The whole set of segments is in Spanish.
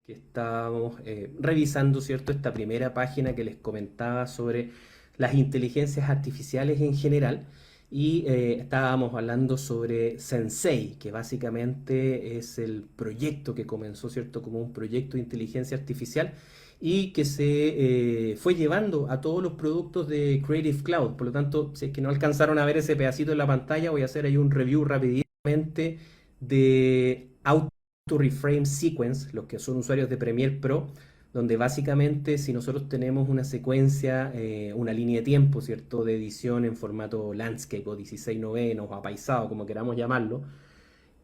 Que estábamos revisando, ¿cierto? Esta primera página que les comentaba sobre las inteligencias artificiales en general y estábamos hablando sobre Sensei, que básicamente es el proyecto que comenzó, ¿cierto? Como un proyecto de inteligencia artificial y que se fue llevando a todos los productos de Creative Cloud. Por lo tanto, si es que no alcanzaron a ver ese pedacito en la pantalla, voy a hacer ahí un review rapidamente de Auto Reframe Sequence, los que son usuarios de Premiere Pro, donde básicamente si nosotros tenemos una secuencia, una línea de tiempo, ¿cierto? De edición en formato landscape o 16 novenos o apaisado, como queramos llamarlo,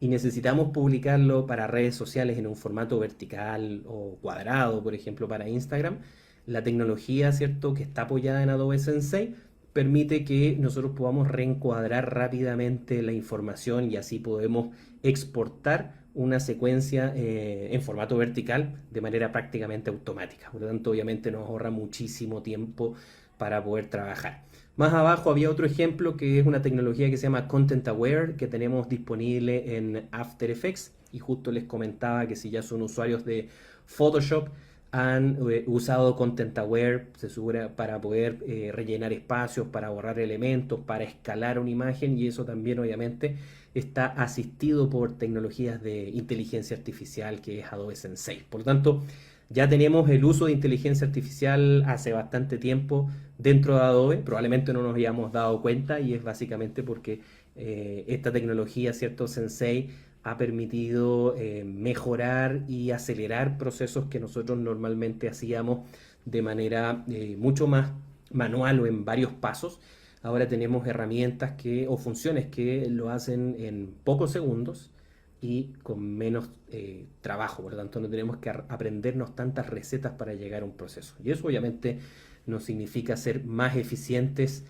y necesitamos publicarlo para redes sociales en un formato vertical o cuadrado, por ejemplo, para Instagram, la tecnología, ¿cierto?, que está apoyada en Adobe Sensei permite que nosotros podamos reencuadrar rápidamente la información y así podemos exportar una secuencia en formato vertical de manera prácticamente automática. Por lo tanto, obviamente nos ahorra muchísimo tiempo para poder trabajar. Más abajo había otro ejemplo que es una tecnología que se llama Content Aware que tenemos disponible en After Effects y justo les comentaba que si ya son usuarios de Photoshop han usado Content Aware para poder rellenar espacios, para borrar elementos, para escalar una imagen y eso también obviamente está asistido por tecnologías de inteligencia artificial que es Adobe Sensei. Por lo tanto, ya tenemos el uso de inteligencia artificial hace bastante tiempo dentro de Adobe, probablemente no nos habíamos dado cuenta y es básicamente porque esta tecnología, ¿cierto? Sensei ha permitido mejorar y acelerar procesos que nosotros normalmente hacíamos de manera mucho más manual o en varios pasos. Ahora tenemos herramientas o funciones que lo hacen en pocos segundos y con menos trabajo. Por lo tanto, no tenemos que aprendernos tantas recetas para llegar a un proceso. Y eso obviamente nos significa ser más eficientes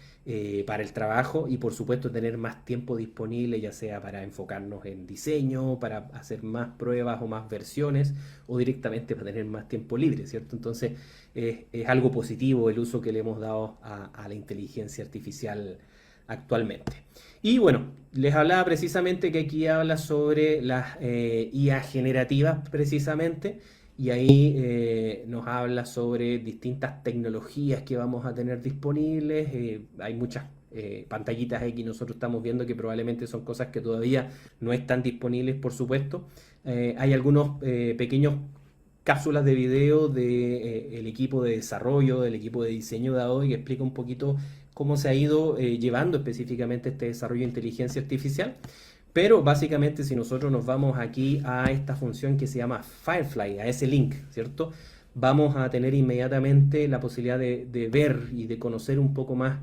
para el trabajo y por supuesto tener más tiempo disponible, ya sea para enfocarnos en diseño, para hacer más pruebas o más versiones o directamente para tener más tiempo libre, ¿cierto? Entonces es algo positivo el uso que le hemos dado a la inteligencia artificial actualmente. Y bueno, les hablaba precisamente que aquí habla sobre las IA generativas precisamente y ahí nos habla sobre distintas tecnologías que vamos a tener disponibles. Hay muchas pantallitas ahí que nosotros estamos viendo que probablemente son cosas que todavía no están disponibles, por supuesto. Hay algunos pequeños cápsulas de video del equipo de desarrollo, del equipo de diseño de Adobe que explica un poquito cómo se ha ido llevando específicamente este desarrollo de inteligencia artificial. Pero básicamente si nosotros nos vamos aquí a esta función que se llama Firefly, a ese link, ¿cierto? Vamos a tener inmediatamente la posibilidad de ver y de conocer un poco más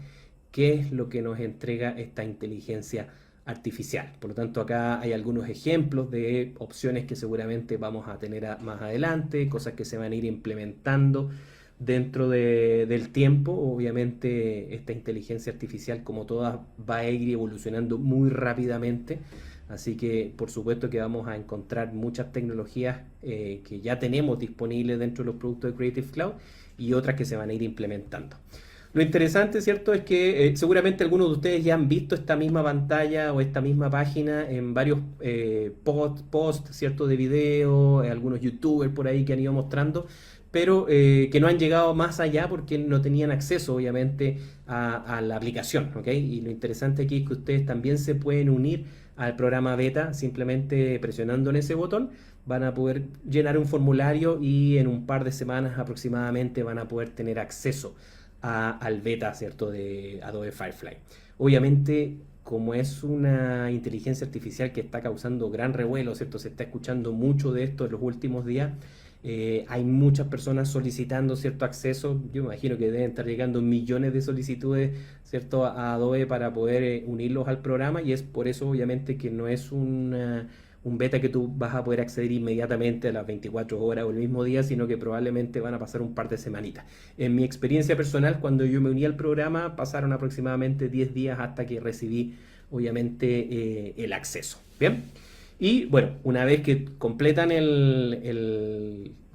qué es lo que nos entrega esta inteligencia artificial. Por lo tanto, acá hay algunos ejemplos de opciones que seguramente vamos a tener más adelante, cosas que se van a ir implementando dentro del tiempo. Obviamente esta inteligencia artificial, como todas, va a ir evolucionando muy rápidamente. Así que por supuesto que vamos a encontrar muchas tecnologías que ya tenemos disponibles dentro de los productos de Creative Cloud y otras que se van a ir implementando. Lo interesante, ¿cierto?, es que seguramente algunos de ustedes ya han visto esta misma pantalla o esta misma página en varios posts, ¿cierto?, de video, algunos youtubers por ahí que han ido mostrando, pero que no han llegado más allá porque no tenían acceso, obviamente, a la aplicación, ¿ok? Y lo interesante aquí es que ustedes también se pueden unir al programa beta simplemente presionando en ese botón. Van a poder llenar un formulario y en un par de semanas aproximadamente van a poder tener acceso al beta, ¿cierto?, de Adobe Firefly. Obviamente, como es una inteligencia artificial que está causando gran revuelo, ¿cierto? Se está escuchando mucho de esto en los últimos días. Hay muchas personas solicitando cierto acceso. Yo me imagino que deben estar llegando millones de solicitudes, ¿cierto?, a Adobe para poder unirlos al programa y es por eso obviamente que no es un beta que tú vas a poder acceder inmediatamente a las 24 horas o el mismo día, sino que probablemente van a pasar un par de semanitas. En mi experiencia personal, cuando yo me uní al programa, pasaron aproximadamente 10 días hasta que recibí, obviamente, el acceso. Bien. Y bueno, una vez que completan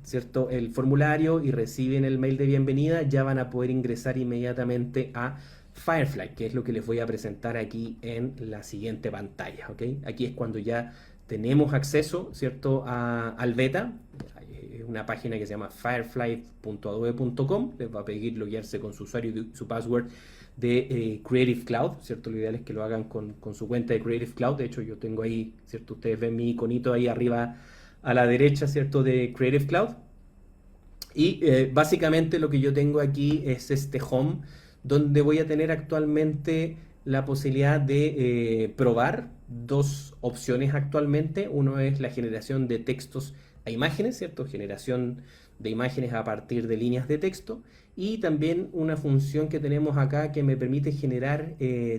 ¿cierto?, el formulario y reciben el mail de bienvenida, ya van a poder ingresar inmediatamente a Firefly, que es lo que les voy a presentar aquí en la siguiente pantalla, ¿ok? Aquí es cuando ya tenemos acceso, ¿cierto?, al beta. es una página que se llama firefly.adobe.com. Les va a pedir loguearse con su usuario y su password de Creative Cloud, ¿cierto? Lo ideal es que lo hagan con su cuenta de Creative Cloud. De hecho, yo tengo ahí, ¿cierto? Ustedes ven mi iconito ahí arriba a la derecha, ¿cierto? De Creative Cloud. Y básicamente lo que yo tengo aquí es este home, donde voy a tener actualmente la posibilidad de probar dos opciones actualmente. Uno es la generación de textos a imágenes, ¿cierto? Generación de imágenes a partir de líneas de texto. Y también una función que tenemos acá que me permite generar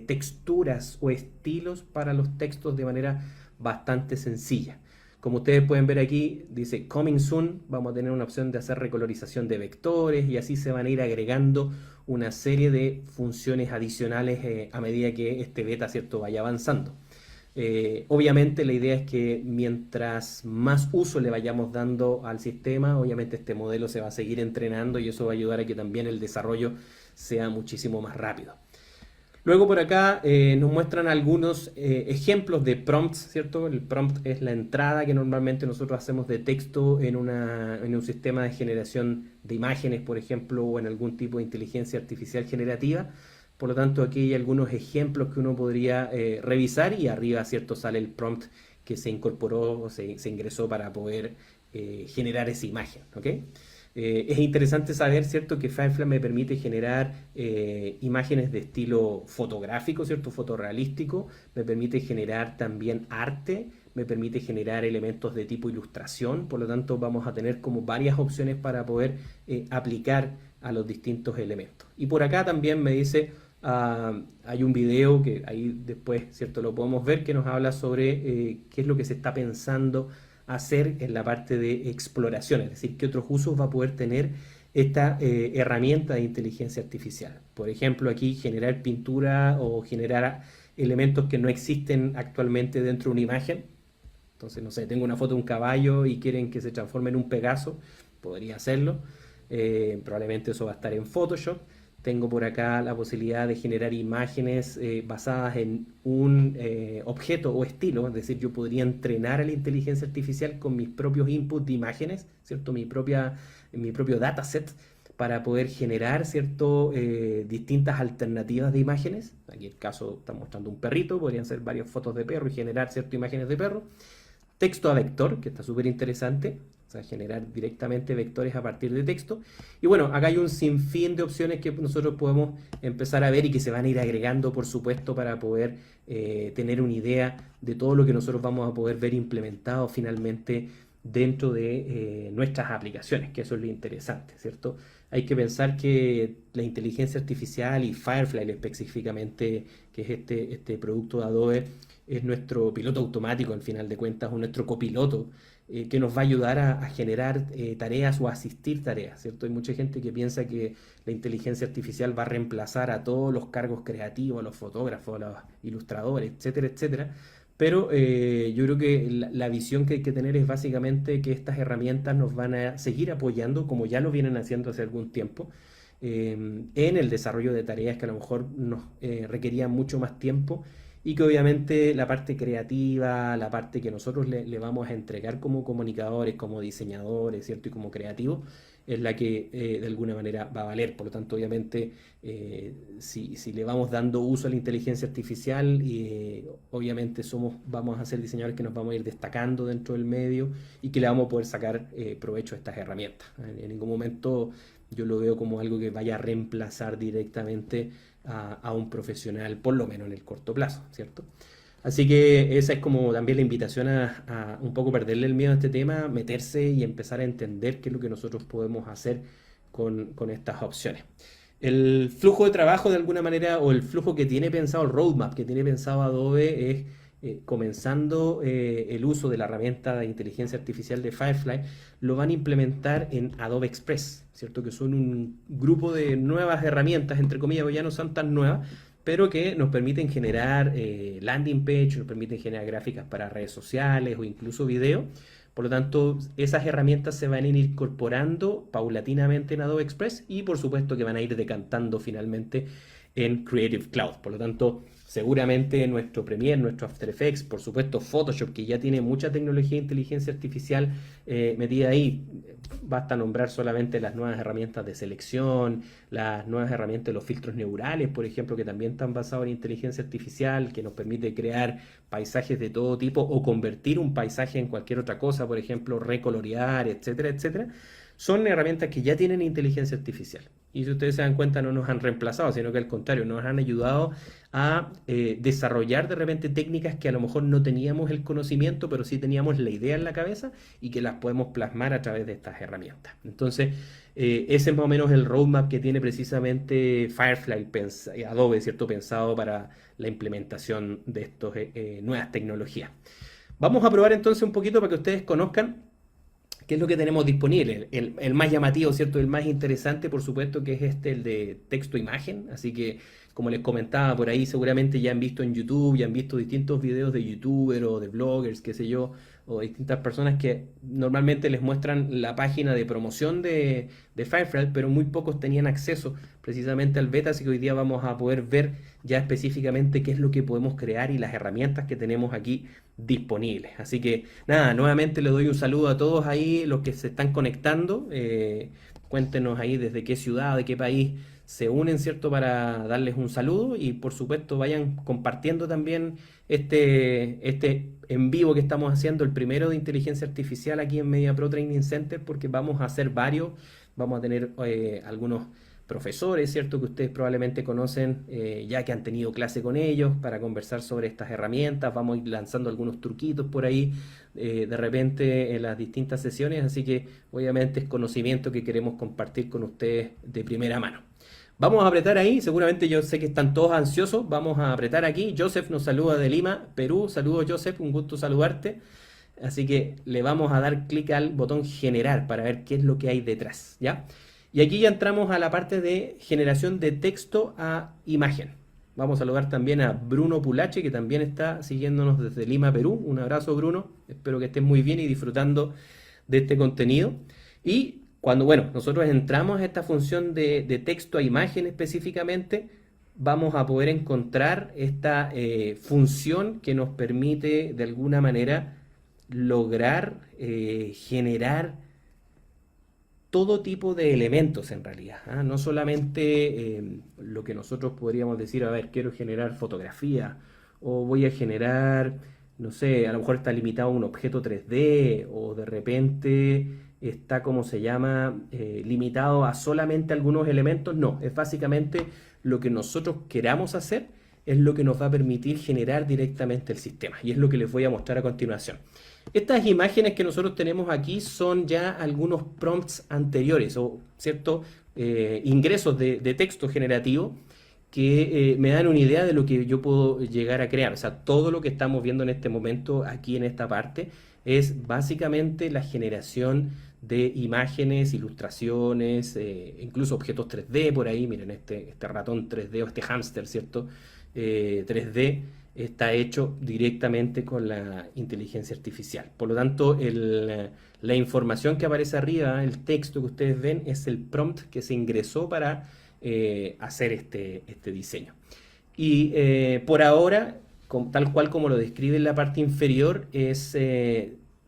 texturas o estilos para los textos de manera bastante sencilla. Como ustedes pueden ver aquí, dice Coming Soon, vamos a tener una opción de hacer recolorización de vectores y así se van a ir agregando una serie de funciones adicionales a medida que este beta, ¿cierto?, vaya avanzando. Obviamente la idea es que mientras más uso le vayamos dando al sistema, obviamente este modelo se va a seguir entrenando y eso va a ayudar a que también el desarrollo sea muchísimo más rápido. Luego por acá nos muestran algunos ejemplos de prompts, ¿cierto? El prompt es la entrada que normalmente nosotros hacemos de texto en un sistema de generación de imágenes, por ejemplo, o en algún tipo de inteligencia artificial generativa. Por lo tanto, aquí hay algunos ejemplos que uno podría revisar y arriba, ¿cierto?, sale el prompt que se incorporó o se ingresó para poder generar esa imagen, ¿ok? Es interesante saber, ¿cierto?, que Firefly me permite generar imágenes de estilo fotográfico, ¿cierto?, fotorrealístico, me permite generar también arte, me permite generar elementos de tipo ilustración, por lo tanto vamos a tener como varias opciones para poder aplicar a los distintos elementos. Y por acá también me dice, hay un video que ahí después, ¿cierto?, lo podemos ver, que nos habla sobre qué es lo que se está pensando hacer en la parte de exploración, es decir, qué otros usos va a poder tener esta herramienta de inteligencia artificial. Por ejemplo, aquí generar pintura o generar elementos que no existen actualmente dentro de una imagen. Entonces, no sé, tengo una foto de un caballo y quieren que se transforme en un Pegaso, podría hacerlo. Probablemente eso va a estar en Photoshop. Tengo por acá la posibilidad de generar imágenes basadas en un objeto o estilo, es decir, yo podría entrenar a la inteligencia artificial con mis propios inputs de imágenes, ¿cierto? Mi propio dataset para poder generar, ¿cierto?, distintas alternativas de imágenes. Aquí el caso está mostrando un perrito, podrían ser varias fotos de perro y generar, ¿cierto?, imágenes de perro. Texto a vector, que está súper interesante. O sea, generar directamente vectores a partir de texto. Y bueno, acá hay un sinfín de opciones que nosotros podemos empezar a ver y que se van a ir agregando, por supuesto, para poder tener una idea de todo lo que nosotros vamos a poder ver implementado finalmente dentro de nuestras aplicaciones, que eso es lo interesante, ¿cierto? Hay que pensar que la inteligencia artificial y Firefly específicamente, que es este producto de Adobe, es nuestro piloto automático, al final de cuentas, o nuestro copiloto, que nos va a ayudar a generar tareas o a asistir tareas, ¿cierto? Hay mucha gente que piensa que la inteligencia artificial va a reemplazar a todos los cargos creativos, a los fotógrafos, a los ilustradores, etcétera, etcétera. Pero yo creo que la visión que hay que tener es básicamente que estas herramientas nos van a seguir apoyando, como ya lo vienen haciendo hace algún tiempo, en el desarrollo de tareas que a lo mejor nos requerían mucho más tiempo y que obviamente la parte creativa, la parte que nosotros le vamos a entregar como comunicadores, como diseñadores, ¿cierto?, y como creativos, es la que de alguna manera va a valer. Por lo tanto, obviamente, si le vamos dando uso a la inteligencia artificial, obviamente vamos a ser diseñadores que nos vamos a ir destacando dentro del medio y que le vamos a poder sacar provecho a estas herramientas. En ningún momento yo lo veo como algo que vaya a reemplazar directamente a un profesional, por lo menos en el corto plazo, ¿cierto? Así que esa es como también la invitación a un poco perderle el miedo a este tema, meterse y empezar a entender qué es lo que nosotros podemos hacer con estas opciones. El flujo de trabajo de alguna manera, o el flujo que tiene pensado, el roadmap que tiene pensado Adobe es comenzando el uso de la herramienta de inteligencia artificial de Firefly, lo van a implementar en Adobe Express, ¿cierto? Que son un grupo de nuevas herramientas, entre comillas, porque ya no son tan nuevas, pero que nos permiten generar landing page, nos permiten generar gráficas para redes sociales o incluso video. Por lo tanto, esas herramientas se van a ir incorporando paulatinamente en Adobe Express y por supuesto que van a ir decantando finalmente en Creative Cloud. Por lo tanto, seguramente nuestro Premiere, nuestro After Effects, por supuesto Photoshop, que ya tiene mucha tecnología de inteligencia artificial metida ahí. Basta nombrar solamente las nuevas herramientas de selección, las nuevas herramientas de los filtros neurales, por ejemplo, que también están basados en inteligencia artificial, que nos permite crear paisajes de todo tipo o convertir un paisaje en cualquier otra cosa, por ejemplo, recolorear, etcétera, etcétera. Son herramientas que ya tienen inteligencia artificial. Y si ustedes se dan cuenta, no nos han reemplazado, sino que al contrario, nos han ayudado a desarrollar de repente técnicas que a lo mejor no teníamos el conocimiento, pero sí teníamos la idea en la cabeza y que las podemos plasmar a través de estas herramientas. Entonces, ese es más o menos el roadmap que tiene precisamente Firefly, Adobe, ¿cierto? Pensado para la implementación de estas nuevas tecnologías. Vamos a probar entonces un poquito para que ustedes conozcan qué es lo que tenemos disponible. El más llamativo, ¿cierto? El más interesante, por supuesto, que es el de texto-imagen. Así que, como les comentaba por ahí, seguramente ya han visto en YouTube, ya han visto distintos videos de YouTubers o de bloggers, qué sé yo, o distintas personas que normalmente les muestran la página de promoción de Firefly, pero muy pocos tenían acceso precisamente al beta, así que hoy día vamos a poder ver ya específicamente qué es lo que podemos crear y las herramientas que tenemos aquí disponibles. Así que nada, nuevamente le doy un saludo a todos ahí, los que se están conectando. Cuéntenos ahí desde qué ciudad, de qué país se unen, ¿cierto? Para darles un saludo y por supuesto vayan compartiendo también este en vivo que estamos haciendo, el primero de inteligencia artificial aquí en MediaPro Training Center, porque vamos a hacer varios, vamos a tener algunos profesores, ¿cierto? Que ustedes probablemente conocen, ya que han tenido clase con ellos para conversar sobre estas herramientas. Vamos a ir lanzando algunos truquitos por ahí de repente en las distintas sesiones, así que obviamente es conocimiento que queremos compartir con ustedes de primera mano. Vamos a apretar ahí, seguramente yo sé que están todos ansiosos, vamos a apretar aquí. Joseph nos saluda de Lima, Perú. Saludos, Joseph, un gusto saludarte. Así que le vamos a dar clic al botón generar para ver qué es lo que hay detrás, ¿ya? Y aquí ya entramos a la parte de generación de texto a imagen. Vamos a saludar también a Bruno Pulache, que también está siguiéndonos desde Lima, Perú. Un abrazo, Bruno. Espero que estés muy bien y disfrutando de este contenido. Y cuando, bueno, nosotros entramos a esta función de texto a imagen específicamente, vamos a poder encontrar esta función que nos permite de alguna manera lograr generar todo tipo de elementos en realidad, ¿ah? No solamente lo que nosotros podríamos decir, a ver, quiero generar fotografía o voy a generar, no sé, a lo mejor está limitado a un objeto 3D o de repente está, como se llama, limitado a solamente algunos elementos. No, es básicamente lo que nosotros queramos hacer es lo que nos va a permitir generar directamente el sistema y es lo que les voy a mostrar a continuación. Estas imágenes que nosotros tenemos aquí son ya algunos prompts anteriores o ciertos ingresos de texto generativo que me dan una idea de lo que yo puedo llegar a crear. O sea, todo lo que estamos viendo en este momento aquí en esta parte es básicamente la generación de imágenes, ilustraciones, incluso objetos 3D por ahí. Miren, este ratón 3D o este hámster, ¿cierto? 3D está hecho directamente con la inteligencia artificial. Por lo tanto, la información que aparece arriba, el texto que ustedes ven, es el prompt que se ingresó para hacer este diseño. Y por ahora, tal cual como lo describe en la parte inferior, es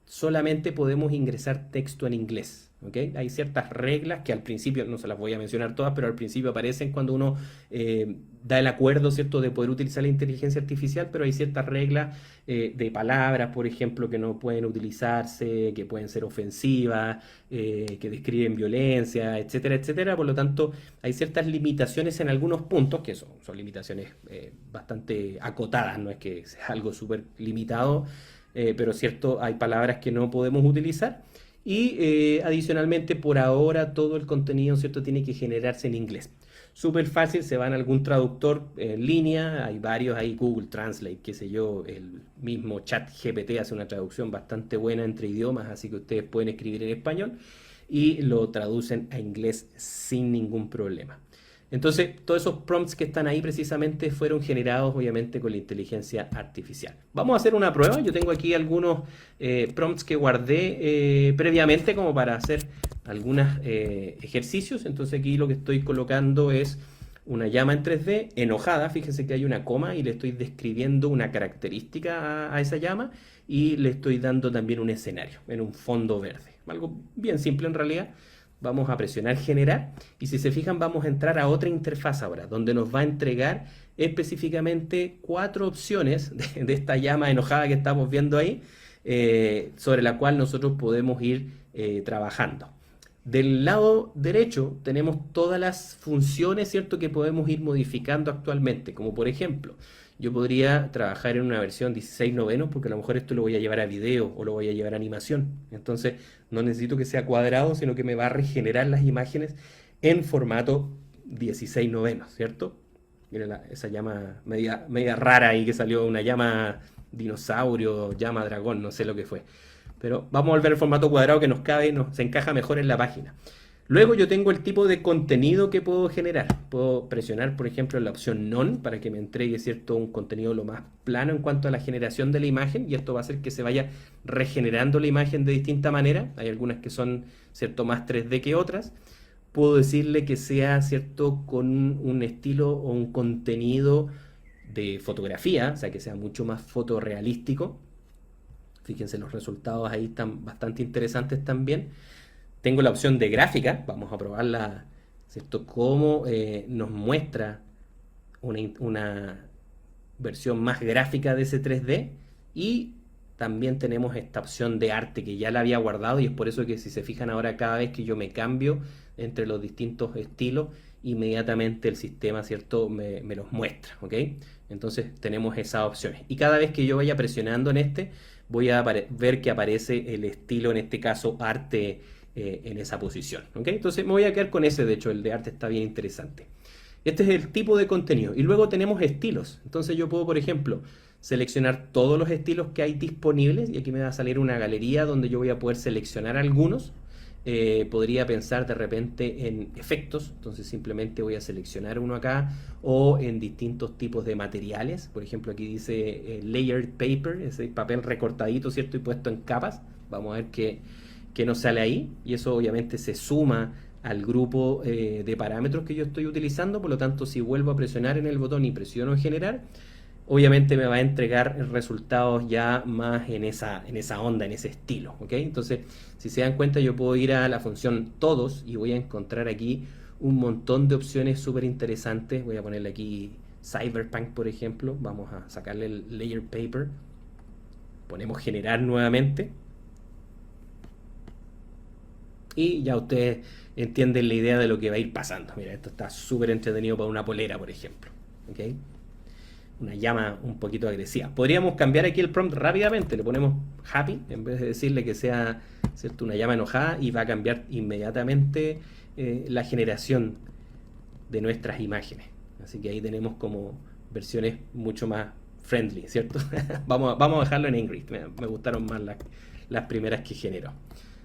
solamente podemos ingresar texto en inglés. ¿Okay? Hay ciertas reglas que al principio, no se las voy a mencionar todas, pero al principio aparecen cuando uno da el acuerdo, ¿cierto?, de poder utilizar la inteligencia artificial, pero hay ciertas reglas de palabras, por ejemplo, que no pueden utilizarse, que pueden ser ofensivas, que describen violencia, etcétera, etcétera. Por lo tanto, hay ciertas limitaciones en algunos puntos, que son limitaciones bastante acotadas, no es que sea algo súper limitado, pero cierto, hay palabras que no podemos utilizar. Y adicionalmente, por ahora, todo el contenido, ¿cierto?, tiene que generarse en inglés. Súper fácil, se van a algún traductor en línea, hay varios ahí, Google Translate, qué sé yo, el mismo ChatGPT hace una traducción bastante buena entre idiomas, así que ustedes pueden escribir en español y lo traducen a inglés sin ningún problema. Entonces, todos esos prompts que están ahí precisamente fueron generados obviamente con la inteligencia artificial. Vamos a hacer una prueba. Yo tengo aquí algunos prompts que guardé previamente como para hacer algunos ejercicios. Entonces aquí lo que estoy colocando es una llama en 3D enojada, fíjense que hay una coma y le estoy describiendo una característica a esa llama y le estoy dando también un escenario en un fondo verde. Algo bien simple en realidad. Vamos a presionar generar y si se fijan vamos a entrar a otra interfaz ahora, donde nos va a entregar específicamente 4 opciones de esta llama enojada que estamos viendo ahí, sobre la cual nosotros podemos ir trabajando. Del lado derecho tenemos todas las funciones, ¿cierto?, que podemos ir modificando actualmente, como por ejemplo, yo podría trabajar en una versión 16 novenos porque a lo mejor esto lo voy a llevar a video o lo voy a llevar a animación. Entonces no necesito que sea cuadrado, sino que me va a regenerar las imágenes en formato 16 novenos, ¿cierto? Miren esa llama media rara ahí que salió, una llama dinosaurio, llama dragón, no sé lo que fue. Pero vamos a volver al formato cuadrado que nos cabe, se encaja mejor en la página. Luego yo tengo el tipo de contenido que puedo generar. Puedo presionar, por ejemplo, en la opción None para que me entregue, ¿cierto?, un contenido lo más plano en cuanto a la generación de la imagen, y esto va a hacer que se vaya regenerando la imagen de distinta manera. Hay algunas que son, ¿cierto?, más 3D que otras. Puedo decirle que sea, ¿cierto?, con un estilo o un contenido de fotografía, o sea, que sea mucho más fotorrealístico. Fíjense, los resultados ahí están bastante interesantes también. Tengo la opción de gráfica, vamos a probarla, ¿cierto?, cómo nos muestra una versión más gráfica de ese 3D. Y también tenemos esta opción de arte que ya la había guardado, y es por eso que si se fijan ahora, cada vez que yo me cambio entre los distintos estilos, inmediatamente el sistema, ¿cierto?, me los muestra, ¿ok? Entonces tenemos esas opciones. Y cada vez que yo vaya presionando en este, voy a ver que aparece el estilo, en este caso arte, en esa posición, ¿ok? Entonces me voy a quedar con ese, de hecho el de arte está bien interesante. Este es el tipo de contenido. Y luego tenemos estilos. Entonces yo puedo, por ejemplo, seleccionar todos los estilos que hay disponibles, y aquí me va a salir una galería donde yo voy a poder seleccionar algunos. Podría pensar de repente en efectos, entonces simplemente voy a seleccionar uno acá, o en distintos tipos de materiales. Por ejemplo, aquí dice layered paper, ese papel recortadito, ¿cierto?, y puesto en capas. Vamos a ver qué nos sale ahí, y eso obviamente se suma al grupo de parámetros que yo estoy utilizando. Por lo tanto, si vuelvo a presionar en el botón y presiono generar, obviamente me va a entregar resultados ya más en esa onda, en ese estilo, ¿ok? Entonces, si se dan cuenta, yo puedo ir a la función todos y voy a encontrar aquí un montón de opciones súper interesantes. Voy a ponerle aquí Cyberpunk, por ejemplo. Vamos a sacarle el layer paper. Ponemos generar nuevamente. Y ya ustedes entienden la idea de lo que va a ir pasando. Mira, esto está súper entretenido para una polera, por ejemplo, ¿ok? Una llama un poquito agresiva. Podríamos cambiar aquí el prompt rápidamente, le ponemos happy en vez de decirle que sea, ¿cierto?, una llama enojada, y va a cambiar inmediatamente la generación de nuestras imágenes. Así que ahí tenemos como versiones mucho más friendly, ¿cierto? vamos a dejarlo en Ingrid, me gustaron más las primeras que generó.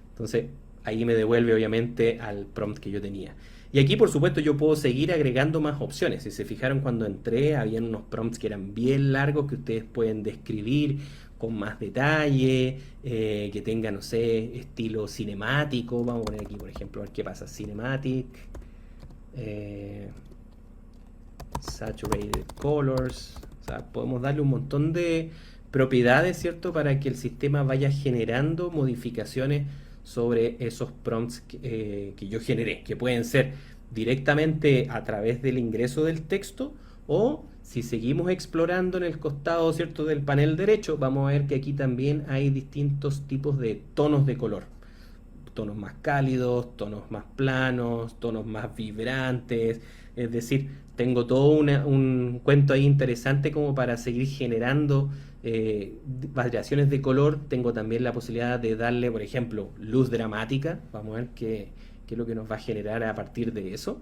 Entonces ahí me devuelve obviamente al prompt que yo tenía. Y aquí, por supuesto, yo puedo seguir agregando más opciones. Si se fijaron, cuando entré, habían unos prompts que eran bien largos, que ustedes pueden describir con más detalle, que tengan, no sé, estilo cinemático. Vamos a poner aquí, por ejemplo, a ver qué pasa. Cinematic, saturated colors. O sea, podemos darle un montón de propiedades, ¿cierto?, para que el sistema vaya generando modificaciones sobre esos prompts que yo generé, que pueden ser directamente a través del ingreso del texto, o si seguimos explorando en el costado, ¿cierto?, del panel derecho, vamos a ver que aquí también hay distintos tipos de tonos de color. Tonos más cálidos, tonos más planos, tonos más vibrantes. Es decir, tengo todo un cuento ahí interesante como para seguir generando variaciones de color. Tengo también la posibilidad de darle, por ejemplo, luz dramática. Vamos a ver qué es lo que nos va a generar a partir de eso.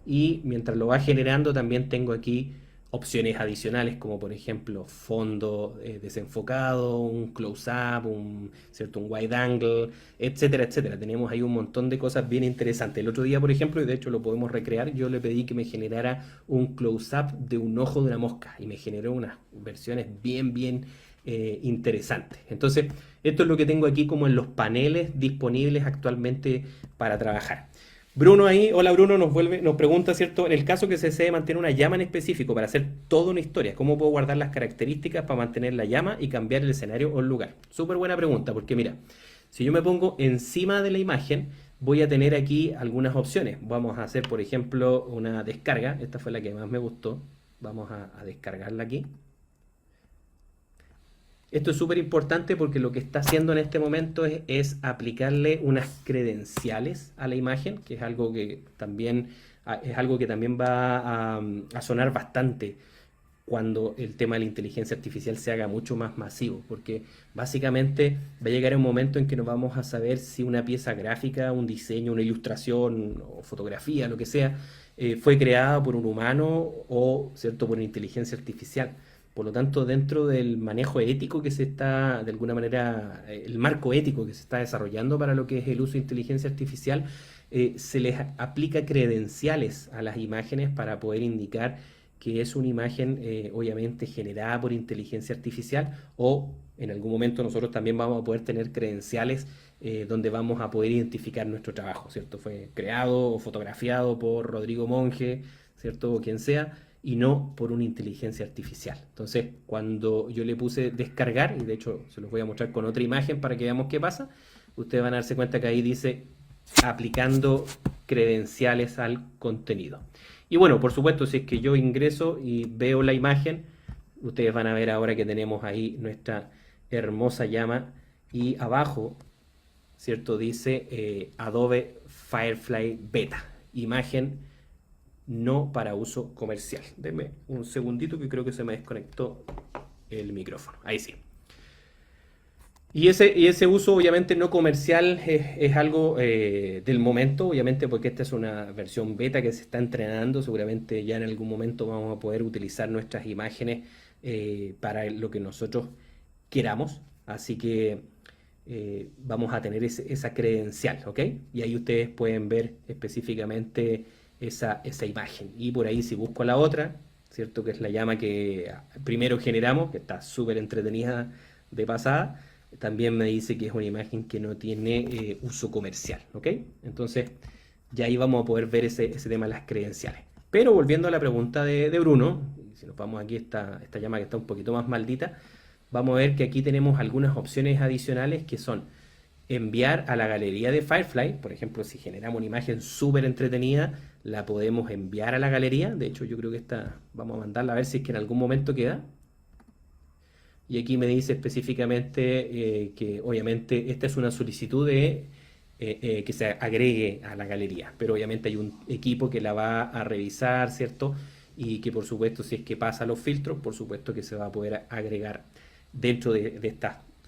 Y mientras lo va generando, también tengo aquí opciones adicionales, como por ejemplo fondo desenfocado, un close-up, ¿cierto?, un wide angle, etcétera, etcétera. Tenemos ahí un montón de cosas bien interesantes. El otro día, por ejemplo, y de hecho lo podemos recrear, yo le pedí que me generara un close-up de un ojo de una mosca, y me generó unas versiones bien interesantes. Entonces, esto es lo que tengo aquí como en los paneles disponibles actualmente para trabajar. Bruno ahí, hola Bruno, nos pregunta, ¿cierto? En el caso que se desee mantener una llama en específico para hacer toda una historia, ¿cómo puedo guardar las características para mantener la llama y cambiar el escenario o el lugar? Súper buena pregunta, porque mira, si yo me pongo encima de la imagen, voy a tener aquí algunas opciones. Vamos a hacer, por ejemplo, una descarga. Esta fue la que más me gustó. Vamos a descargarla aquí. Esto es súper importante porque lo que está haciendo en este momento es aplicarle unas credenciales a la imagen, que es algo que también, va a sonar bastante cuando el tema de la inteligencia artificial se haga mucho más masivo, porque básicamente va a llegar un momento en que no vamos a saber si una pieza gráfica, un diseño, una ilustración o fotografía, lo que sea, fue creada por un humano o, ¿cierto?, por una inteligencia artificial. Por lo tanto, dentro del manejo ético que se está, de alguna manera, el marco ético que se está desarrollando para lo que es el uso de inteligencia artificial, se les aplica credenciales a las imágenes para poder indicar que es una imagen obviamente generada por inteligencia artificial, o en algún momento nosotros también vamos a poder tener credenciales donde vamos a poder identificar nuestro trabajo, ¿cierto? Fue creado o fotografiado por Rodrigo Monge, ¿cierto? O quien sea, y no por una inteligencia artificial. Entonces, cuando yo le puse descargar, y de hecho se los voy a mostrar con otra imagen para que veamos qué pasa, ustedes van a darse cuenta que ahí dice aplicando credenciales al contenido. Y bueno, por supuesto, si es que yo ingreso y veo la imagen, ustedes van a ver ahora que tenemos ahí nuestra hermosa llama y abajo, ¿cierto? Dice Adobe Firefly Beta, imagen no para uso comercial. Denme un segundito que creo que se me desconectó el micrófono. Ahí sí. Y ese uso obviamente no comercial es algo del momento, obviamente porque esta es una versión beta que se está entrenando, seguramente ya en algún momento vamos a poder utilizar nuestras imágenes para lo que nosotros queramos, así que vamos a tener esa credencial, ¿ok? Y ahí ustedes pueden ver específicamente esa imagen. Y por ahí si busco la otra, ¿cierto? Que es la llama que primero generamos, que está súper entretenida de pasada, también me dice que es una imagen que no tiene uso comercial, ¿ok? Entonces ya ahí vamos a poder ver ese tema de las credenciales. Pero volviendo a la pregunta de Bruno, si nos vamos aquí a esta llama que está un poquito más maldita, vamos a ver que aquí tenemos algunas opciones adicionales que son enviar a la galería de Firefly. Por ejemplo, si generamos una imagen súper entretenida, la podemos enviar a la galería. De hecho, yo creo que esta vamos a mandarla a ver si es que en algún momento queda. Y aquí me dice específicamente que obviamente esta es una solicitud de que se agregue a la galería, pero obviamente hay un equipo que la va a revisar, ¿cierto? Y que por supuesto si es que pasa los filtros, por supuesto que se va a poder agregar dentro de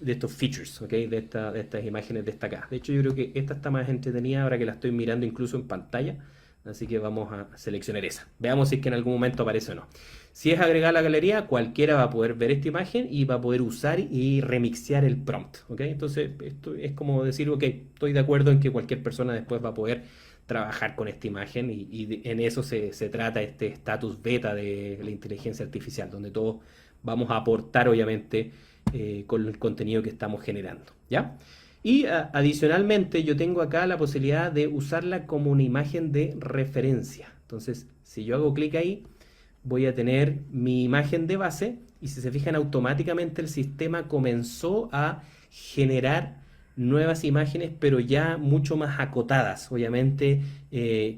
estos features, ¿ok? De estas imágenes destacadas. De hecho yo creo que esta está más entretenida ahora que la estoy mirando incluso en pantalla. Así que vamos a seleccionar esa. Veamos si es que en algún momento aparece o no. Si es agregar a la galería, cualquiera va a poder ver esta imagen y va a poder usar y remixear el prompt. ¿Ok? Entonces, esto es como decir, ok, estoy de acuerdo en que cualquier persona después va a poder trabajar con esta imagen y en eso se trata este status beta de la inteligencia artificial, donde todos vamos a aportar, obviamente, con el contenido que estamos generando. ¿Ya? Y adicionalmente yo tengo acá la posibilidad de usarla como una imagen de referencia. Entonces, si yo hago clic ahí, voy a tener mi imagen de base y si se fijan automáticamente el sistema comenzó a generar nuevas imágenes, pero ya mucho más acotadas, obviamente,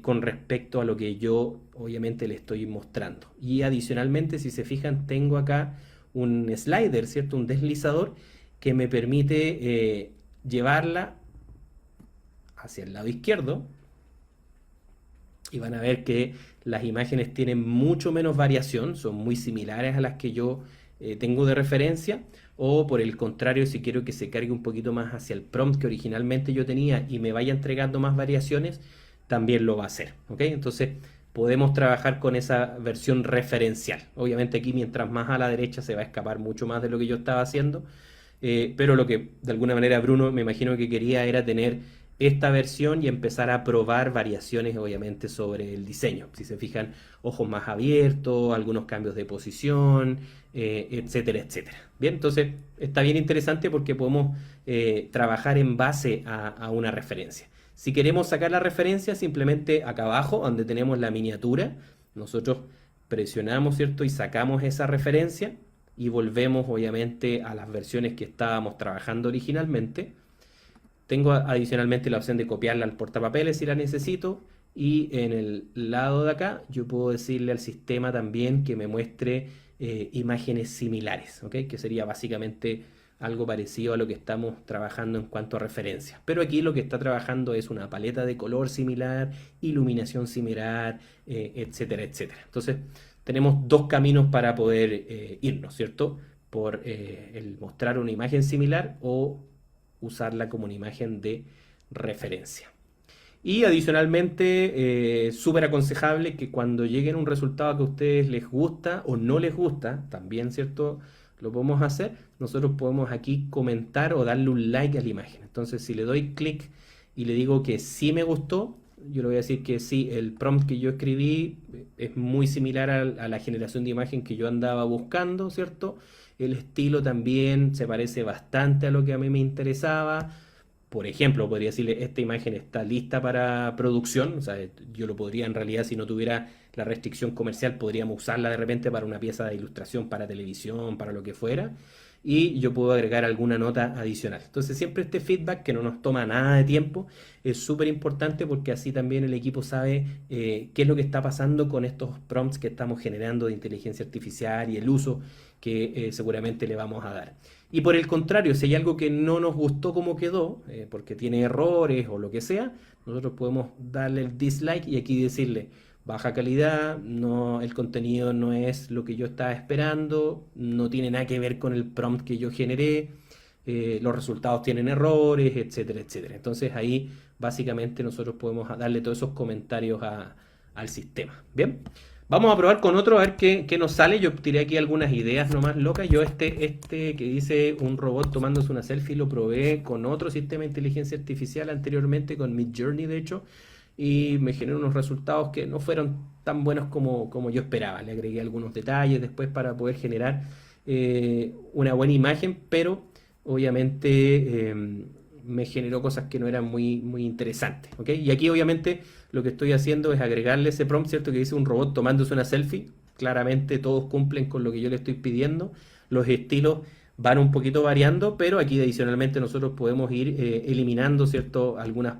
con respecto a lo que yo obviamente le estoy mostrando. Y adicionalmente, si se fijan, tengo acá un slider, ¿cierto? Un deslizador que me permite llevarla hacia el lado izquierdo y van a ver que las imágenes tienen mucho menos variación, son muy similares a las que yo tengo de referencia, o por el contrario, si quiero que se cargue un poquito más hacia el prompt que originalmente yo tenía y me vaya entregando más variaciones, también lo va a hacer, ¿ok? Entonces podemos trabajar con esa versión referencial. Obviamente aquí mientras más a la derecha se va a escapar mucho más de lo que yo estaba haciendo, pero lo que de alguna manera Bruno me imagino que quería era tener esta versión y empezar a probar variaciones obviamente sobre el diseño. Si se fijan, ojos más abiertos, algunos cambios de posición, etcétera, etcétera. Bien, entonces está bien interesante porque podemos trabajar en base a una referencia. Si queremos sacar la referencia, simplemente acá abajo, donde tenemos la miniatura, nosotros presionamos, ¿cierto? Y sacamos esa referencia y volvemos obviamente a las versiones que estábamos trabajando originalmente. Tengo adicionalmente la opción de copiarla al portapapeles si la necesito. Y en el lado de acá yo puedo decirle al sistema también que me muestre imágenes similares, ¿ok? Que sería básicamente algo parecido a lo que estamos trabajando en cuanto a referencias. Pero aquí lo que está trabajando es una paleta de color similar, iluminación similar, etcétera, etcétera. Entonces tenemos dos caminos para poder irnos, ¿cierto? Por el mostrar una imagen similar o usarla como una imagen de referencia. Y adicionalmente, súper aconsejable que cuando lleguen a un resultado que a ustedes les gusta o no les gusta, también, ¿cierto? Lo podemos hacer. Nosotros podemos aquí comentar o darle un like a la imagen. Entonces, si le doy clic y le digo que sí me gustó, yo le voy a decir que sí, el prompt que yo escribí es muy similar a la generación de imagen que yo andaba buscando, ¿cierto? El estilo también se parece bastante a lo que a mí me interesaba. Por ejemplo, podría decirle, esta imagen está lista para producción, o sea, yo lo podría en realidad, si no tuviera la restricción comercial, podríamos usarla de repente para una pieza de ilustración, para televisión, para lo que fuera, y yo puedo agregar alguna nota adicional. Entonces, siempre este feedback, que no nos toma nada de tiempo, es súper importante porque así también el equipo sabe qué es lo que está pasando con estos prompts que estamos generando de inteligencia artificial y el uso que seguramente le vamos a dar. Y por el contrario, si hay algo que no nos gustó como quedó, porque tiene errores o lo que sea, nosotros podemos darle el dislike y aquí decirle baja calidad, no, el contenido no es lo que yo estaba esperando, no tiene nada que ver con el prompt que yo generé, los resultados tienen errores, etcétera, etcétera. Entonces ahí básicamente nosotros podemos darle todos esos comentarios al sistema. Bien. Vamos a probar con otro a ver qué nos sale. Yo tiré aquí algunas ideas nomás locas. Yo este que dice un robot tomándose una selfie lo probé con otro sistema de inteligencia artificial anteriormente, con Midjourney de hecho, y me generó unos resultados que no fueron tan buenos como yo esperaba. Le agregué algunos detalles después para poder generar una buena imagen, pero obviamente me generó cosas que no eran muy interesantes, ¿ok? Y aquí obviamente lo que estoy haciendo es agregarle ese prompt, ¿cierto? Que dice un robot tomándose una selfie. Claramente todos cumplen con lo que yo le estoy pidiendo. Los estilos van un poquito variando, pero aquí adicionalmente nosotros podemos ir eliminando, ¿cierto? Algunos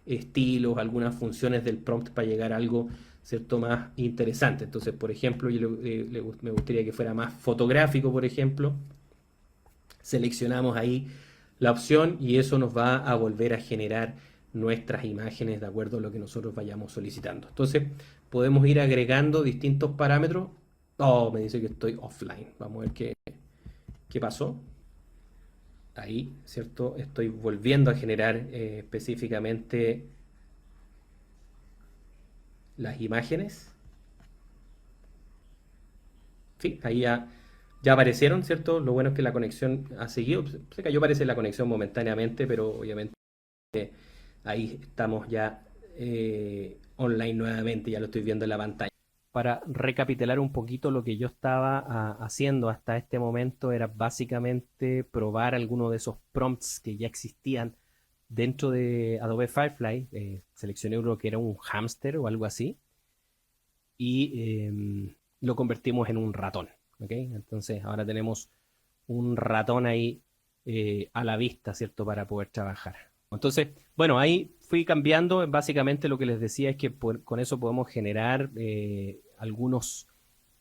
estilos, algunas funciones del prompt para llegar a algo, ¿cierto? Más interesante. Entonces, por ejemplo, me gustaría que fuera más fotográfico, por ejemplo. Seleccionamos ahí la opción y eso nos va a volver a generar nuestras imágenes de acuerdo a lo que nosotros vayamos solicitando. Entonces podemos ir agregando distintos parámetros. Oh, me dice que estoy offline. Vamos a ver qué pasó. Ahí, ¿cierto? Estoy volviendo a generar específicamente las imágenes. Sí, ahí ya aparecieron, ¿cierto? Lo bueno es que la conexión ha seguido. Se cayó, parece, la conexión momentáneamente, pero obviamente ahí estamos ya online nuevamente, ya lo estoy viendo en la pantalla. Para recapitular un poquito lo que yo estaba haciendo hasta este momento era básicamente probar algunos de esos prompts que ya existían dentro de Adobe Firefly. Seleccioné uno que era un hámster o algo así y lo convertimos en un ratón, ¿ok? Entonces ahora tenemos un ratón ahí a la vista, ¿cierto? Para poder trabajar. Entonces, bueno, ahí fui cambiando. Básicamente lo que les decía es que con eso podemos generar algunos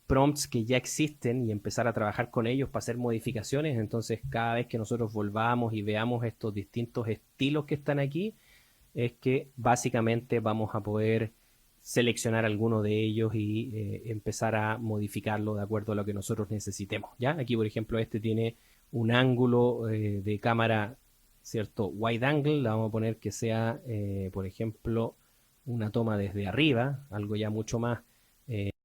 prompts que ya existen y empezar a trabajar con ellos para hacer modificaciones. Entonces, cada vez que nosotros volvamos y veamos estos distintos estilos que están aquí, es que básicamente vamos a poder seleccionar alguno de ellos y empezar a modificarlo de acuerdo a lo que nosotros necesitemos. ¿Ya? Aquí, por ejemplo, este tiene un ángulo de cámara, ¿cierto? Wide angle, le vamos a poner que sea, por ejemplo, una toma desde arriba, algo ya mucho más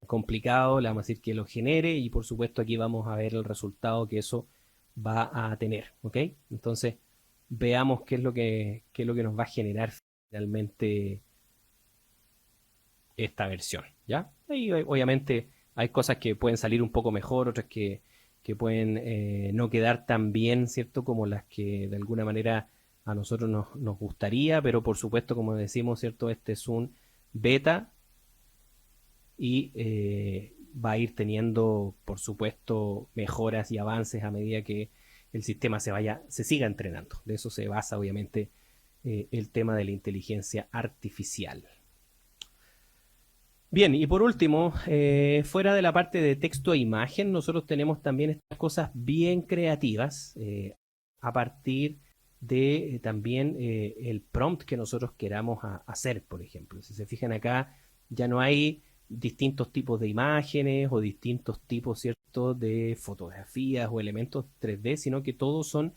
complicado, le vamos a decir que lo genere y por supuesto aquí vamos a ver el resultado que eso va a tener, ¿ok? Entonces, veamos qué es lo que nos va a generar finalmente esta versión, ¿ya? Y obviamente hay cosas que pueden salir un poco mejor, otras que pueden no quedar tan bien, ¿cierto? Como las que de alguna manera a nosotros nos gustaría, pero por supuesto, como decimos, ¿cierto? Este es un beta y va a ir teniendo, por supuesto, mejoras y avances a medida que el sistema se siga entrenando. De eso se basa, obviamente, el tema de la inteligencia artificial. Bien, y por último, fuera de la parte de texto e imagen, nosotros tenemos también estas cosas bien creativas a partir de también el prompt que nosotros queramos hacer, por ejemplo. Si se fijan acá, ya no hay distintos tipos de imágenes o distintos tipos, ¿cierto?, de fotografías o elementos 3D, sino que todos son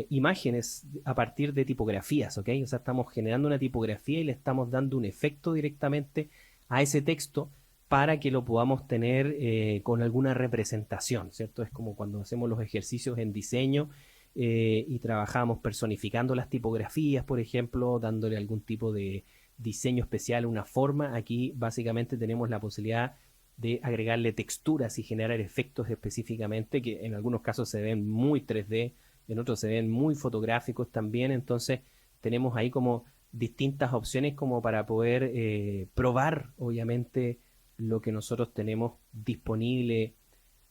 imágenes a partir de tipografías, ¿ok? O sea, estamos generando una tipografía y le estamos dando un efecto directamente a ese texto para que lo podamos tener con alguna representación, ¿cierto? Es como cuando hacemos los ejercicios en diseño y trabajamos personificando las tipografías, por ejemplo, dándole algún tipo de diseño especial, una forma. Aquí básicamente tenemos la posibilidad de agregarle texturas y generar efectos específicamente que en algunos casos se ven muy 3D, en otros se ven muy fotográficos también, entonces tenemos ahí como distintas opciones como para poder probar, obviamente, lo que nosotros tenemos disponible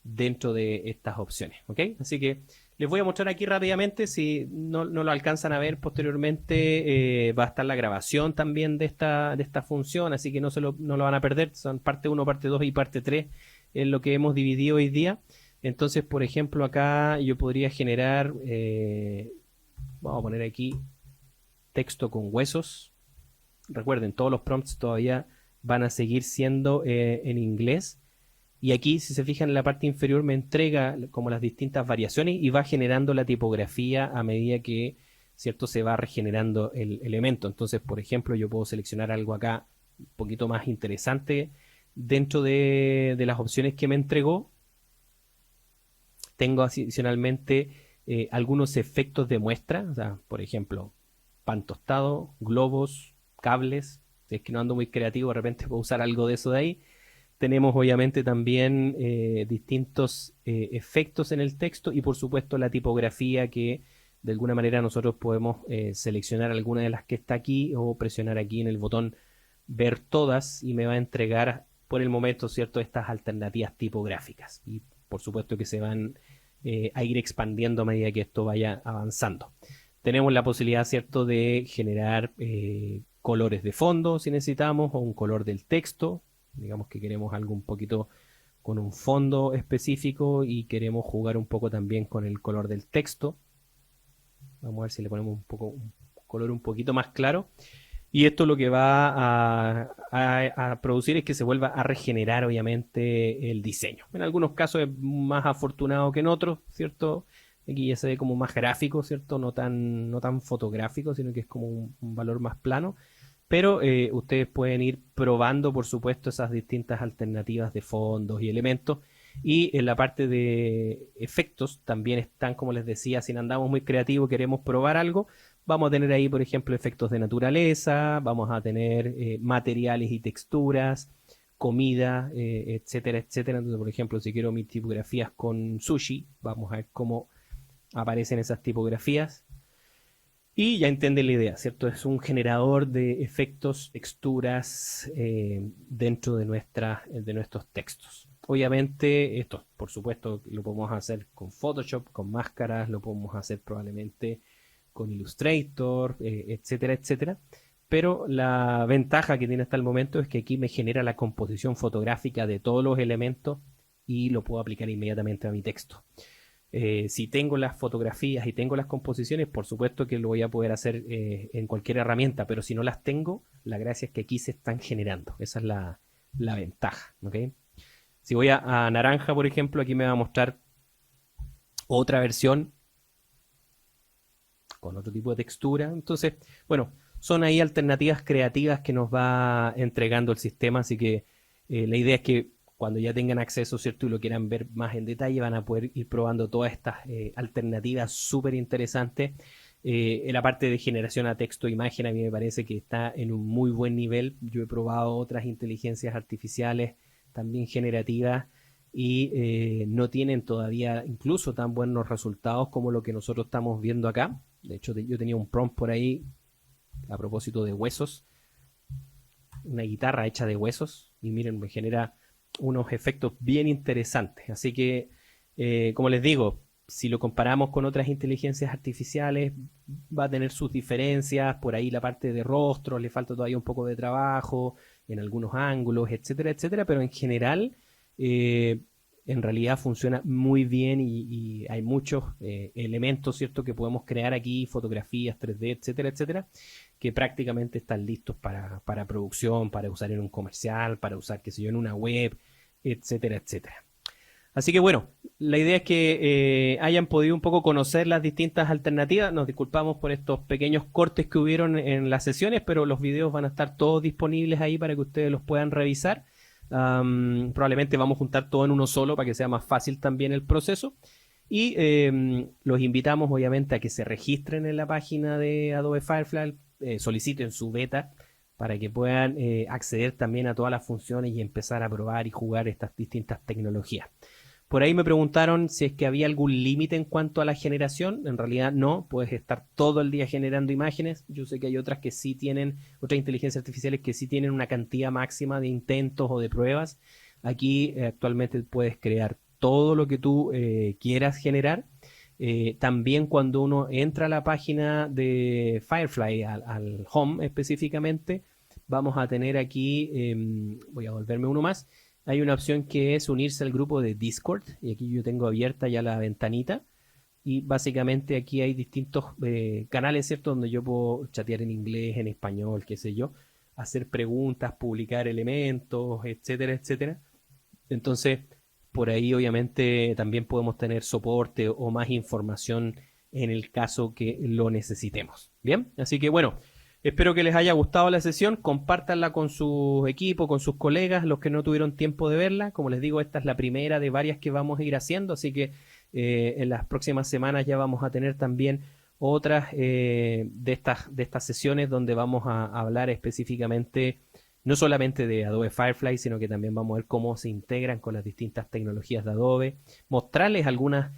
dentro de estas opciones, ¿ok? Así que les voy a mostrar aquí rápidamente, si no lo alcanzan a ver posteriormente, va a estar la grabación también de esta función, así que no lo van a perder, son parte uno, parte 2 y parte 3 en lo que hemos dividido hoy día. Entonces, por ejemplo, acá yo podría generar, vamos a poner aquí texto con huesos. Recuerden, todos los prompts todavía van a seguir siendo en inglés. Y aquí, si se fijan en la parte inferior, me entrega como las distintas variaciones y va generando la tipografía a medida que, ¿cierto?, se va regenerando el elemento. Entonces, por ejemplo, yo puedo seleccionar algo acá un poquito más interesante dentro de las opciones que me entregó. Tengo adicionalmente algunos efectos de muestra, o sea, por ejemplo, pan tostado, globos, cables. Si es que no ando muy creativo, de repente puedo usar algo de eso de ahí. Tenemos obviamente también distintos efectos en el texto y por supuesto la tipografía que de alguna manera nosotros podemos seleccionar alguna de las que está aquí o presionar aquí en el botón ver todas y me va a entregar por el momento, ¿cierto?, estas alternativas tipográficas y por supuesto que se van a ir expandiendo a medida que esto vaya avanzando. Tenemos la posibilidad, ¿cierto?, de generar colores de fondo si necesitamos o un color del texto. Digamos que queremos algo un poquito con un fondo específico y queremos jugar un poco también con el color del texto. Vamos a ver si le ponemos un color un poquito más claro. Y esto lo que va a producir es que se vuelva a regenerar obviamente el diseño. En algunos casos es más afortunado que en otros, ¿cierto? Aquí ya se ve como más gráfico, ¿cierto? No tan fotográfico, sino que es como un valor más plano. Pero ustedes pueden ir probando, por supuesto, esas distintas alternativas de fondos y elementos. Y en la parte de efectos también están, como les decía, si andamos muy creativos, queremos probar algo, vamos a tener ahí, por ejemplo, efectos de naturaleza, vamos a tener materiales y texturas, comida, etcétera, etcétera. Entonces, por ejemplo, si quiero mis tipografías con sushi, vamos a ver cómo aparecen esas tipografías. Y ya entienden la idea, ¿cierto? Es un generador de efectos, texturas dentro de nuestros textos. Obviamente, esto, por supuesto, lo podemos hacer con Photoshop, con máscaras, lo podemos hacer probablemente con Illustrator, etcétera, etcétera. Pero la ventaja que tiene hasta el momento es que aquí me genera la composición fotográfica de todos los elementos y lo puedo aplicar inmediatamente a mi texto. Si tengo las fotografías y tengo las composiciones, por supuesto que lo voy a poder hacer en cualquier herramienta, pero si no las tengo, la gracia es que aquí se están generando. Esa es la ventaja. ¿Okay? Si voy a naranja, por ejemplo, aquí me va a mostrar otra versión con otro tipo de textura. Entonces, bueno, son ahí alternativas creativas que nos va entregando el sistema, así que la idea es que cuando ya tengan acceso, ¿cierto? Y lo quieran ver más en detalle, van a poder ir probando todas estas alternativas súper interesantes La parte de generación a texto e imagen a mí me parece que está en un muy buen nivel. Yo he probado otras inteligencias artificiales también generativas y no tienen todavía incluso tan buenos resultados como lo que nosotros estamos viendo acá. De hecho, yo tenía un prompt por ahí a propósito de huesos, una guitarra hecha de huesos, y miren, me genera unos efectos bien interesantes. Así que, como les digo, si lo comparamos con otras inteligencias artificiales, va a tener sus diferencias. Por ahí la parte de rostro le falta todavía un poco de trabajo en algunos ángulos, etcétera, etcétera, pero en general en realidad funciona muy bien y hay muchos elementos, ¿cierto?, que podemos crear aquí, fotografías 3D, etcétera, etcétera, que prácticamente están listos para producción, para usar en un comercial, para usar, qué sé yo, en una web, etcétera, etcétera. Así que bueno, la idea es que hayan podido un poco conocer las distintas alternativas. Nos disculpamos por estos pequeños cortes que hubieron en las sesiones, pero los videos van a estar todos disponibles ahí para que ustedes los puedan revisar. Probablemente vamos a juntar todo en uno solo para que sea más fácil también el proceso. Y los invitamos obviamente a que se registren en la página de Adobe Firefly, soliciten su beta para que puedan acceder también a todas las funciones y empezar a probar y jugar estas distintas tecnologías. Por ahí me preguntaron si es que había algún límite en cuanto a la generación. En realidad no, puedes estar todo el día generando imágenes. Yo sé que hay otras que sí tienen, otras inteligencias artificiales que sí tienen una cantidad máxima de intentos o de pruebas. Aquí actualmente puedes crear todo lo que tú quieras generar. También cuando uno entra a la página de Firefly, al home específicamente, vamos a tener aquí, voy a volverme uno más, hay una opción que es unirse al grupo de Discord, y aquí yo tengo abierta ya la ventanita, y básicamente aquí hay distintos canales, ¿cierto?, donde yo puedo chatear en inglés, en español, qué sé yo, hacer preguntas, publicar elementos, etcétera, etcétera. Entonces, por ahí obviamente también podemos tener soporte o más información en el caso que lo necesitemos. Bien, así que bueno, espero que les haya gustado la sesión, compártanla con su equipo, con sus colegas, los que no tuvieron tiempo de verla. Como les digo, esta es la primera de varias que vamos a ir haciendo, así que en las próximas semanas ya vamos a tener también otras de estas sesiones donde vamos a hablar específicamente no solamente de Adobe Firefly, sino que también vamos a ver cómo se integran con las distintas tecnologías de Adobe, mostrarles algunas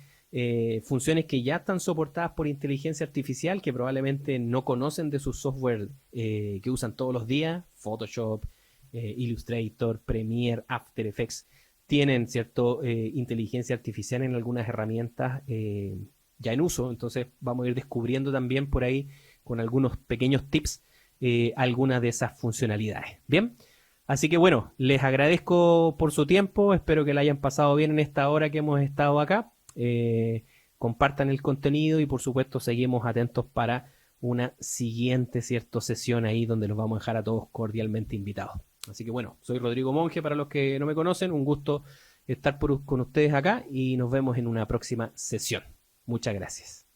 funciones que ya están soportadas por inteligencia artificial que probablemente no conocen de sus software que usan todos los días. Photoshop, Illustrator, Premiere, After Effects tienen cierto inteligencia artificial en algunas herramientas ya en uso. Entonces vamos a ir descubriendo también por ahí con algunos pequeños tips algunas de esas funcionalidades. Bien, así que bueno, les agradezco por su tiempo, espero que la hayan pasado bien en esta hora que hemos estado acá. Compartan el contenido y por supuesto seguimos atentos para una siguiente sesión ahí donde los vamos a dejar a todos cordialmente invitados. Así que bueno, soy Rodrigo Monge para los que no me conocen, un gusto estar con ustedes acá y nos vemos en una próxima sesión. Muchas gracias.